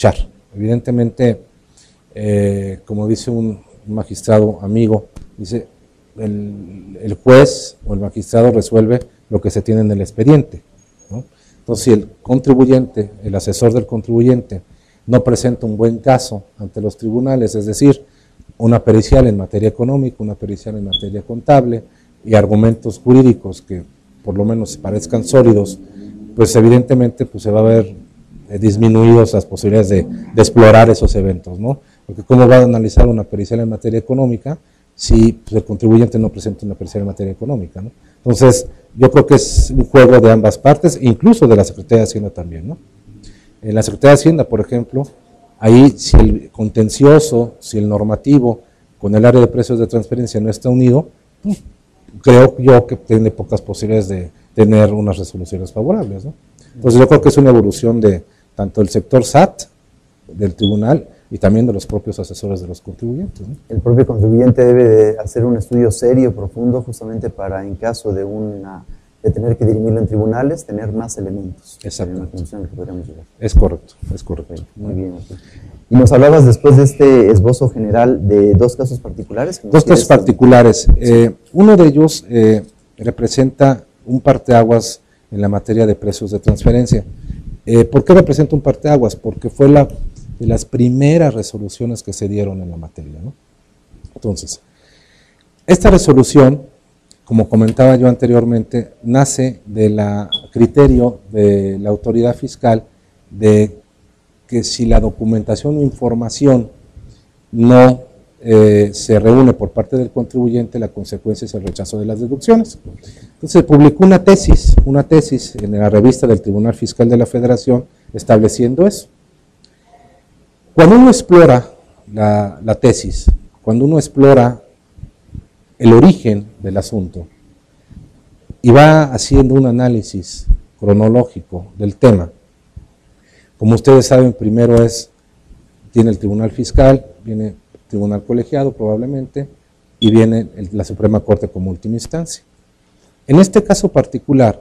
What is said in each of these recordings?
escuchar. Evidentemente, como dice un magistrado amigo, dice, el juez o el magistrado resuelve lo que se tiene en el expediente, ¿no? Entonces, si el contribuyente, el asesor del contribuyente, no presenta un buen caso ante los tribunales, es decir, una pericial en materia económica, una pericial en materia contable y argumentos jurídicos que por lo menos parezcan sólidos, pues evidentemente pues se va a ver disminuidas las posibilidades de explorar esos eventos, ¿no? Porque ¿cómo va a analizar una pericial en materia económica si pues, el contribuyente no presenta una pericial en materia económica, ¿no? Entonces, yo creo que es un juego de ambas partes, incluso de la Secretaría de Hacienda también, ¿no? En la Secretaría de Hacienda, por ejemplo, ahí si el contencioso, si el normativo con el área de precios de transferencia no está unido, pues, creo yo que tiene pocas posibilidades de tener unas resoluciones favorables, ¿no? Entonces yo creo que es una evolución de tanto el sector SAT, del tribunal, y también de los propios asesores de los contribuyentes, ¿no? El propio contribuyente debe de hacer un estudio serio, profundo, justamente para, en caso de tener que dirimirlo en tribunales, tener más elementos. Exactamente. Es correcto, es correcto. Muy bien. Y nos hablabas después de este esbozo general de dos casos particulares. Dos casos particulares. Uno de ellos representa un parteaguas en la materia de precios de transferencia. ¿Por qué representa un parteaguas? Porque fue de las primeras resoluciones que se dieron en la materia, ¿no? Entonces, esta resolución, como comentaba yo anteriormente, nace del criterio de la autoridad fiscal de que si la documentación o información no se reúne por parte del contribuyente, la consecuencia es el rechazo de las deducciones. Entonces se publicó una tesis en la revista del Tribunal Fiscal de la Federación estableciendo eso. Cuando uno explora la tesis, cuando uno explora el origen del asunto y va haciendo un análisis cronológico del tema, como ustedes saben, primero tiene el Tribunal Fiscal, viene el Tribunal Colegiado probablemente, y viene la Suprema Corte como última instancia. En este caso particular,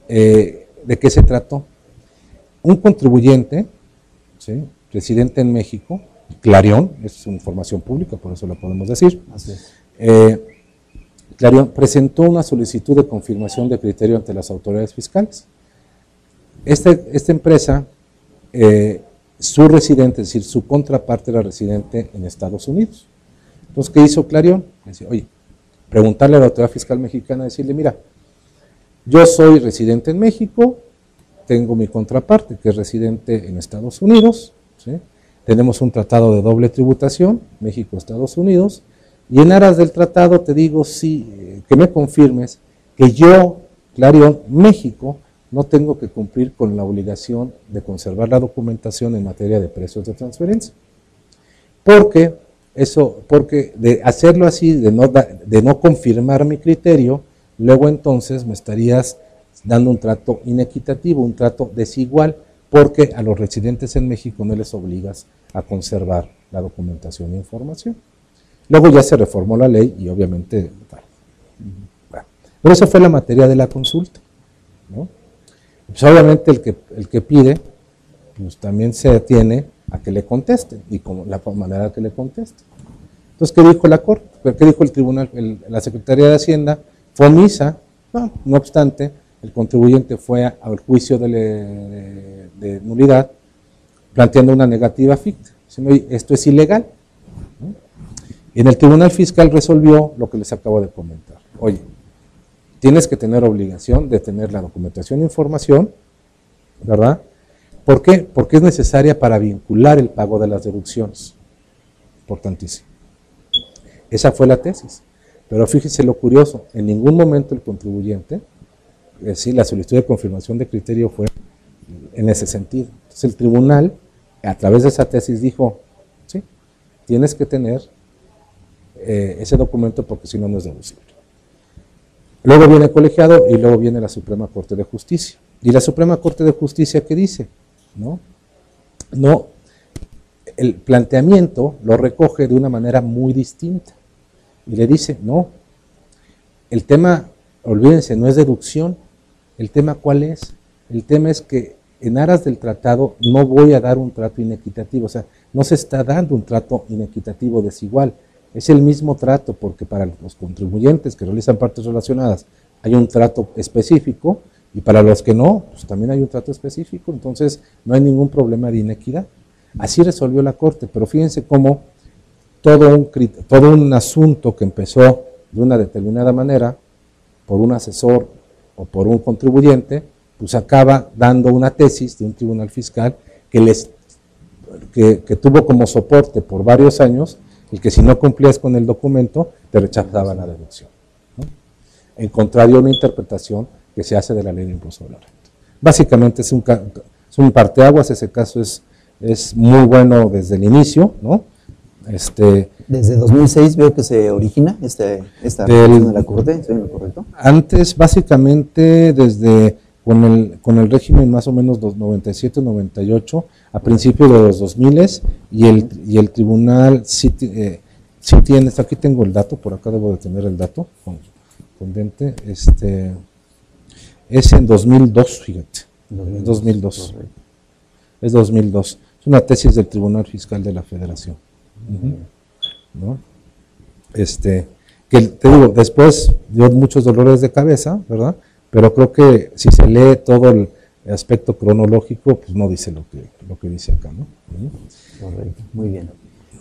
¿de qué se trató? Un contribuyente, ¿sí?, residente en México, Clarion, es información pública, por eso lo podemos decir. Así es. Clarion presentó una solicitud de confirmación de criterio ante las autoridades fiscales. Esta empresa, su residente, es decir, su contraparte era residente en Estados Unidos. Entonces, ¿qué hizo Clarion? Decía, oye, preguntarle a la autoridad fiscal mexicana, decirle, mira, yo soy residente en México, tengo mi contraparte que es residente en Estados Unidos, ¿sí?, tenemos un tratado de doble tributación, México-Estados Unidos, y en aras del tratado te digo que me confirmes que yo, Clarion, México, no tengo que cumplir con la obligación de conservar la documentación en materia de precios de transferencia. Porque de hacerlo así, de no confirmar mi criterio, luego entonces me estarías dando un trato inequitativo, un trato desigual, porque a los residentes en México no les obligas a conservar la documentación e información. Luego ya se reformó la ley y obviamente, bueno, pero esa fue la materia de la consulta, ¿no? Pues obviamente el que pide, pues también se atiene a que le conteste, y como la manera que le conteste. Entonces, ¿qué dijo la Corte? ¿Qué dijo el Tribunal? La Secretaría de Hacienda fue omisa, no obstante, el contribuyente fue al juicio de nulidad, planteando una negativa ficta. Esto es ilegal, ¿no? Y en el Tribunal Fiscal resolvió lo que les acabo de comentar. Oye, tienes que tener obligación de tener la documentación e información, ¿verdad? ¿Por qué? Porque es necesaria para vincular el pago de las deducciones. Importantísimo. Esa fue la tesis. Pero fíjese lo curioso, en ningún momento el contribuyente, es decir, la solicitud de confirmación de criterio fue en ese sentido. Entonces el tribunal, a través de esa tesis, dijo, sí, tienes que tener ese documento porque si no, no es deducible. Luego viene el colegiado y luego viene la Suprema Corte de Justicia. ¿Y la Suprema Corte de Justicia qué dice? No, el planteamiento lo recoge de una manera muy distinta. Y le dice, no, el tema, olvídense, no es deducción. ¿El tema cuál es? El tema es que en aras del tratado no voy a dar un trato inequitativo, o sea, no se está dando un trato inequitativo desigual, es el mismo trato porque para los contribuyentes que realizan partes relacionadas hay un trato específico y para los que no, pues también hay un trato específico, entonces no hay ningún problema de inequidad. Así resolvió la Corte, pero fíjense cómo todo un asunto que empezó de una determinada manera por un asesor o por un contribuyente, pues acaba dando una tesis de un tribunal fiscal que tuvo como soporte por varios años el que si no cumplías con el documento te rechazaba la deducción, ¿no? En contrario a una interpretación que se hace de la ley de impuesto sobre la renta. Básicamente es un parteaguas, ese caso es muy bueno desde el inicio, ¿no? Desde 2006 veo que se origina esta resolución de la Corte, ¿estoy en lo correcto? Antes, básicamente, desde con el régimen más o menos 97-98, a principios de los 2000 y el tribunal sí tiene, aquí tengo el dato, por acá debo de tener el dato, condente, es en 2002, fíjate, 2002, es 2002, es una tesis del Tribunal Fiscal de la Federación. ¿No? Que te digo, después dio muchos dolores de cabeza, ¿verdad? Pero creo que si se lee todo el aspecto cronológico, pues no dice lo que dice acá, ¿no? Correcto, muy bien.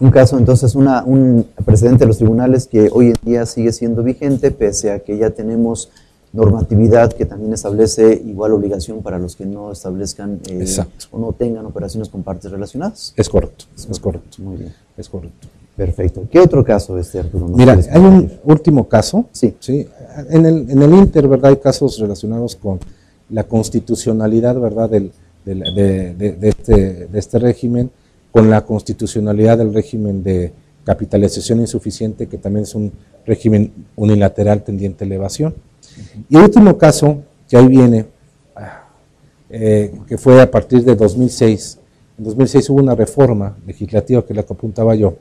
Un caso, entonces, un precedente de los tribunales que hoy en día sigue siendo vigente, pese a que ya tenemos normatividad que también establece igual obligación para los que no establezcan o no tengan operaciones con partes relacionadas. Es correcto, es correcto. Muy bien. Es correcto. Perfecto. ¿Qué otro caso, Arturo? Mira, hay un último caso. Sí. ¿Sí? En el Inter, ¿verdad? Hay casos relacionados con la constitucionalidad, ¿verdad? De este régimen, con la constitucionalidad del régimen de capitalización insuficiente, que también es un régimen unilateral tendiente a elevación. Y el último caso, que ahí viene, que fue a partir de 2006. En 2006 hubo una reforma legislativa, que es la que apuntaba yo,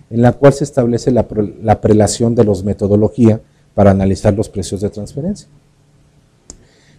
en la cual se establece la prelación de los metodología para analizar los precios de transferencia.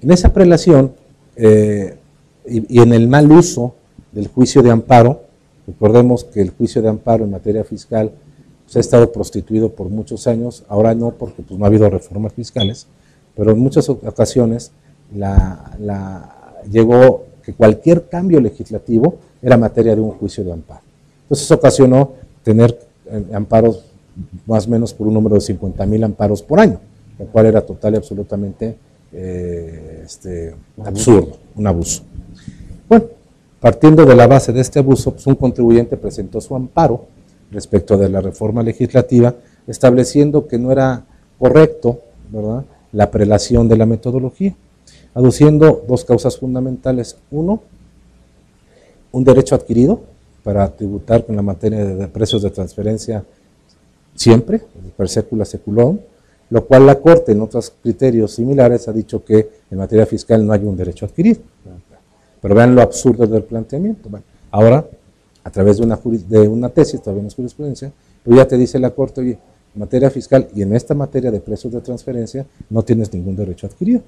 En esa prelación y en el mal uso del juicio de amparo, recordemos que el juicio de amparo en materia fiscal pues, ha estado prostituido por muchos años, ahora no porque pues, no ha habido reformas fiscales, pero en muchas ocasiones llegó que cualquier cambio legislativo era materia de un juicio de amparo. Entonces ocasionó tener amparos más o menos por un número de 50,000 amparos por año, lo cual era total y absolutamente absurdo, un abuso. Bueno, partiendo de la base de este abuso, pues un contribuyente presentó su amparo respecto de la reforma legislativa, estableciendo que no era correcto, ¿verdad?, la prelación de la metodología, aduciendo dos causas fundamentales. Uno, un derecho adquirido para tributar con la materia de precios de transferencia siempre, per secula seculorum, lo cual la Corte en otros criterios similares ha dicho que en materia fiscal no hay un derecho adquirido. Pero vean lo absurdo del planteamiento. Bueno, ahora, a través de una tesis, todavía no es jurisprudencia, pues ya te dice la Corte, oye, en materia fiscal y en esta materia de precios de transferencia no tienes ningún derecho adquirido.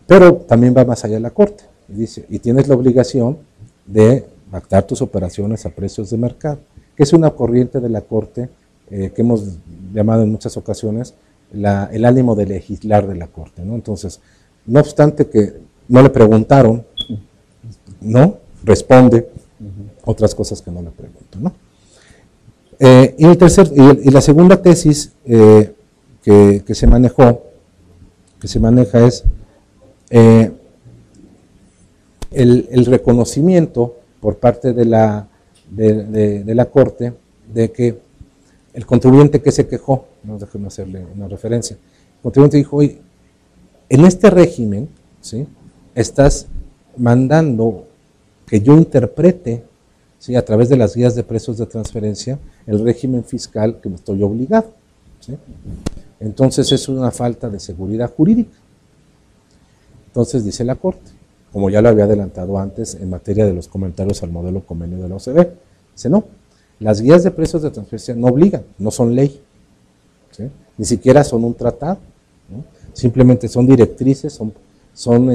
Pero también va más allá de la Corte, y dice, y tienes la obligación de pactar tus operaciones a precios de mercado, que es una corriente de la Corte que hemos llamado en muchas ocasiones el ánimo de legislar de la Corte, ¿no? Entonces, no obstante que no le preguntaron, ¿no? Responde otras cosas que no le preguntan, ¿no? Y la segunda tesis que se maneja es el reconocimiento por parte de la Corte de que el contribuyente que se quejó, no déjenme hacerle una referencia, el contribuyente dijo, oye, en este régimen, ¿sí?, estás mandando que yo interprete, ¿sí?, a través de las guías de precios de transferencia, el régimen fiscal que me estoy obligado, ¿sí? Entonces es una falta de seguridad jurídica. Entonces dice la Corte, como ya lo había adelantado antes en materia de los comentarios al modelo convenio de la OCDE, dice no, las guías de precios de transferencia no obligan, no son ley, ¿sí?, ni siquiera son un tratado, ¿no? Simplemente son directrices, son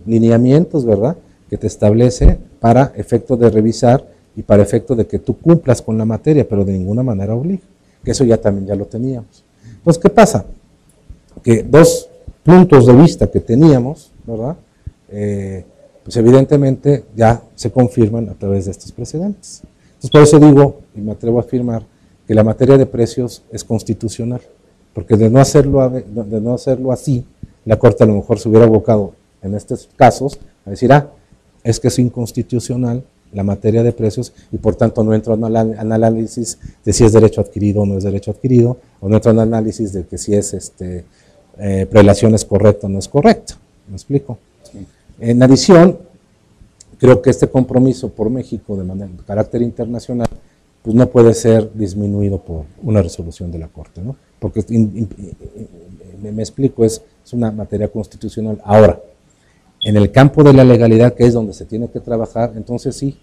lineamientos, ¿verdad?, que te establece para efecto de revisar y para efecto de que tú cumplas con la materia, pero de ninguna manera obliga, que eso ya también ya lo teníamos. Entonces, ¿qué pasa? Que dos puntos de vista que teníamos, ¿verdad?, pues evidentemente ya se confirman a través de estos precedentes. Entonces, por eso digo, y me atrevo a afirmar, que la materia de precios es constitucional, porque de no hacerlo así, la Corte a lo mejor se hubiera abocado en estos casos a decir, es que es inconstitucional la materia de precios y por tanto no entro en análisis de si es derecho adquirido o no es derecho adquirido, o no entro en análisis de que si es prelación es correcta o no es correcta. ¿Me explico? Sí. En adición, creo que este compromiso por México de carácter internacional pues no puede ser disminuido por una resolución de la Corte, ¿no? Porque me explico, es una materia constitucional. Ahora, en el campo de la legalidad, que es donde se tiene que trabajar, entonces sí,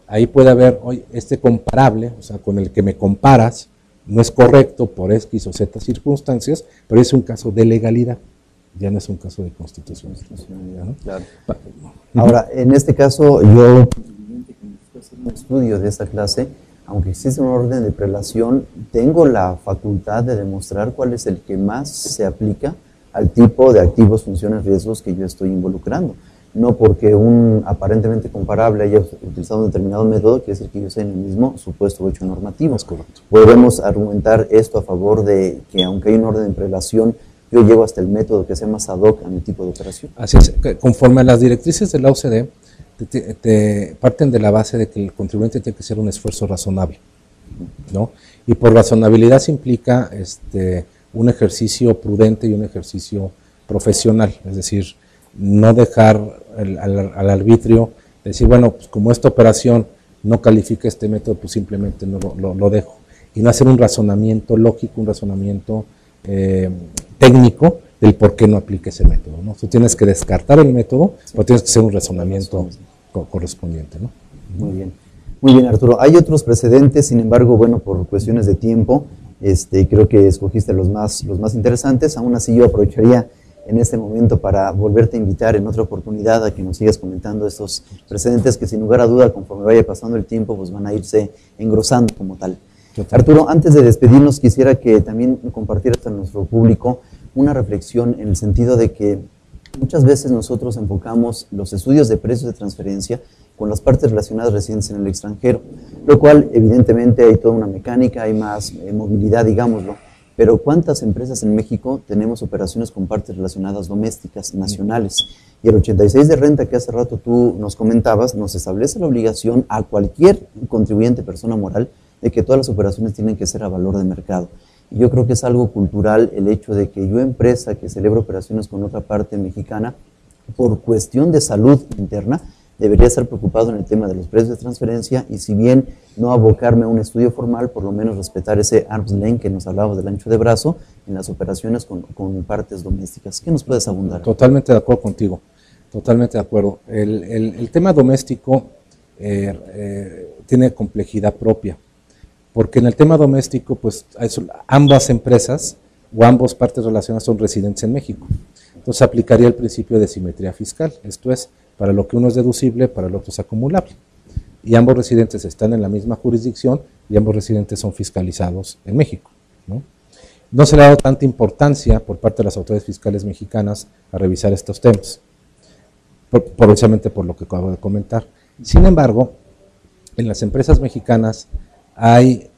ahí puede haber, hoy comparable, o sea, con el que me comparas, no es correcto por X o Z circunstancias, pero es un caso de legalidad, ya no es un caso de constitucionalidad, ¿no? Claro. Ahora, en este caso, yo hacer un estudio de esta clase, aunque existe un orden de prelación, tengo la facultad de demostrar cuál es el que más se aplica al tipo de activos, funciones, riesgos que yo estoy involucrando. No porque un aparentemente comparable haya utilizado un determinado método, quiere decir que yo estoy en el mismo supuesto o hecho normativo. Es correcto. Podemos argumentar esto a favor de que, aunque hay un orden de prelación, yo llego hasta el método que sea más ad hoc a mi tipo de operación. Así es, conforme a las directrices de la OCDE, te parten de la base de que el contribuyente tiene que hacer un esfuerzo razonable, ¿no? Y por razonabilidad se implica un ejercicio prudente y un ejercicio profesional, es decir, no dejar al arbitrio, decir, bueno, pues como esta operación no califica este método, pues simplemente no lo dejo, y no hacer un razonamiento lógico, un razonamiento técnico del por qué no aplique ese método, ¿no? Tú tienes que descartar el método, pero tienes que hacer un razonamiento correspondiente, ¿no? Muy bien, Arturo. Hay otros precedentes, sin embargo, bueno, por cuestiones de tiempo, creo que escogiste los más interesantes. Aún así, yo aprovecharía en este momento para volverte a invitar en otra oportunidad a que nos sigas comentando estos precedentes que, sin lugar a duda, conforme vaya pasando el tiempo, pues van a irse engrosando como tal. Arturo, antes de despedirnos, quisiera que también compartieras a nuestro público una reflexión en el sentido de que muchas veces nosotros enfocamos los estudios de precios de transferencia con las partes relacionadas residentes en el extranjero, lo cual evidentemente hay toda una mecánica, hay más movilidad, digámoslo, pero ¿cuántas empresas en México tenemos operaciones con partes relacionadas domésticas, nacionales? Y el 86 de renta que hace rato tú nos comentabas, nos establece la obligación a cualquier contribuyente, persona moral, de que todas las operaciones tienen que ser a valor de mercado. Y yo creo que es algo cultural el hecho de que yo, empresa que celebra operaciones con otra parte mexicana, por cuestión de salud interna, debería estar preocupado en el tema de los precios de transferencia y, si bien no abocarme a un estudio formal, por lo menos respetar ese arm's length que nos hablaba del ancho de brazo en las operaciones con partes domésticas. ¿Qué nos puedes abundar? Totalmente de acuerdo contigo, totalmente de acuerdo. El tema doméstico tiene complejidad propia, porque en el tema doméstico, pues ambas empresas o ambas partes relacionadas son residentes en México. Entonces aplicaría el principio de simetría fiscal, esto es, para lo que uno es deducible, para el otro es acumulable. Y ambos residentes están en la misma jurisdicción y ambos residentes son fiscalizados en México, ¿no? No se le ha dado tanta importancia por parte de las autoridades fiscales mexicanas a revisar estos temas, precisamente por lo que acabo de comentar. Sin embargo, en las empresas mexicanas hay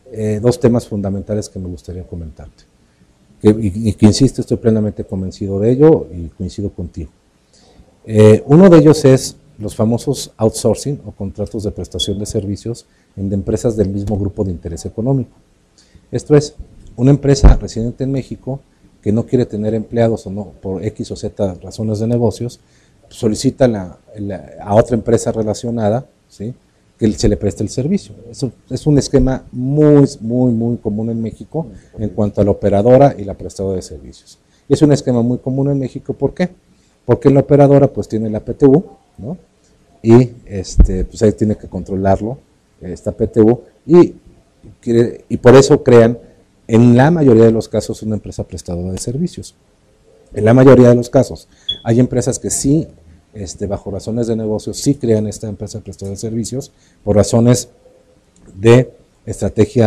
dos temas fundamentales que me gustaría comentarte, y que insisto, estoy plenamente convencido de ello y coincido contigo. Uno de ellos es los famosos outsourcing o contratos de prestación de servicios en empresas del mismo grupo de interés económico. Esto es, una empresa residente en México que no quiere tener empleados o no, por X o Z razones de negocios, solicita a otra empresa relacionada, ¿sí?, que se le preste el servicio. Eso es un esquema muy común en México en cuanto a la operadora y la prestadora de servicios. Es un esquema muy común en México, ¿por qué? Porque la operadora pues tiene la PTU, ¿no? Y pues ahí tiene que controlarlo, esta PTU, y por eso crean en la mayoría de los casos una empresa prestadora de servicios. En la mayoría de los casos. Hay empresas que sí, bajo razones de negocio, sí crean esta empresa prestadora de servicios por razones de estrategia